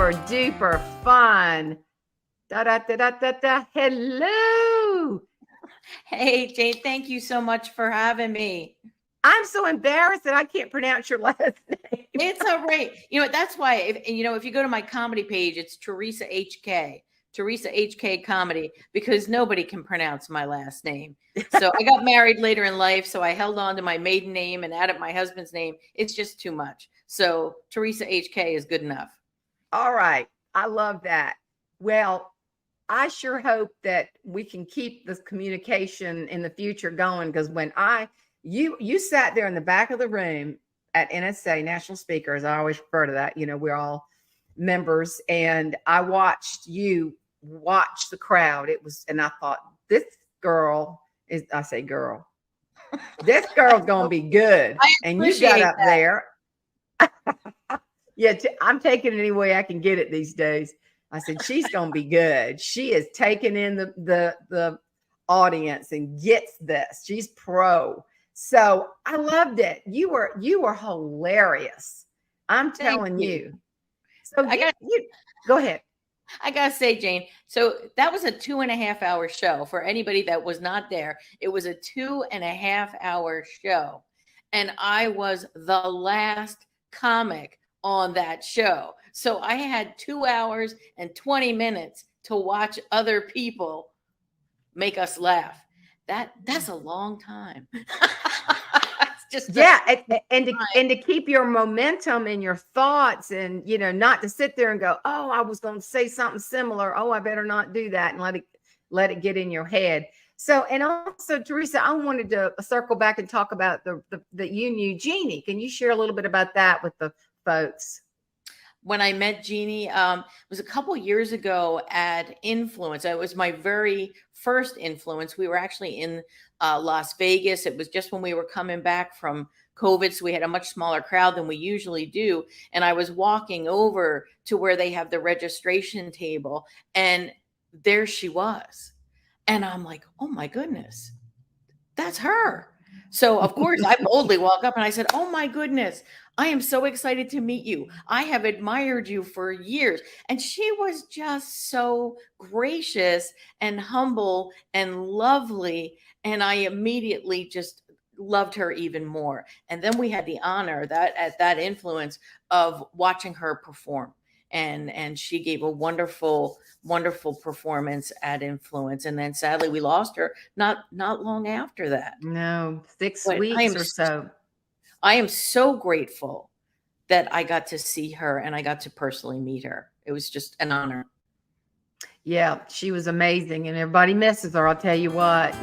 super duper fun. Da da da da da da. Hello. Hey, Jane, thank you so much for having me. I'm so embarrassed that I can't pronounce your last name. It's all right. You know, that's why, if you go to my comedy page, it's Theresa HK, Theresa HK Comedy, because nobody can pronounce my last name. So I got married later in life, so I held on to my maiden name and added my husband's name. It's just too much. So Theresa HK is good enough. All right. I love that. Well, I sure hope that we can keep this communication in the future going, because when you sat there in the back of the room at NSA, National Speakers, I always refer to that, we're all members, and I watched you watch the crowd. And I thought, this girl is, I say girl, this girl's going to be good. And you got up there. Yeah, I'm taking it any way I can get it these days. I said, she's going to be good. She is taking in the audience and gets this. She's pro. So I loved it. You were hilarious. I'm telling you. So go ahead. I got to say, Jane, so that was a 2.5-hour show. For anybody that was not there, it was a 2.5-hour show. And I was the last comic on that show. So I had 2 hours and 20 minutes to watch other people make us laugh. That's a long time. Just and to keep your momentum and your thoughts, and not to sit there and go, oh, I was going to say something similar, oh, I better not do that, and let it get in your head. So, and also, Theresa, I wanted to circle back and talk about that you knew Jeannie. Can you share a little bit about that with the folks? When I met Jeannie, it was a couple years ago at Influence. It was my very first Influence. We were actually in Las Vegas. It was just when we were coming back from COVID, so we had a much smaller crowd than we usually do. And I was walking over to where they have the registration table, and there she was. And I'm like, oh my goodness, that's her. So of course I boldly walk up and I said, oh my goodness, I am so excited to meet you. I have admired you for years. And she was just so gracious and humble and lovely. And I immediately just loved her even more. And then we had the honor that at that Influence of watching her perform. And she gave a wonderful, wonderful performance at Influence. And then sadly we lost her not long after that. No, 6 weeks or so. I am so grateful that I got to see her and I got to personally meet her. It was just an honor. Yeah, she was amazing, and everybody misses her, I'll tell you what.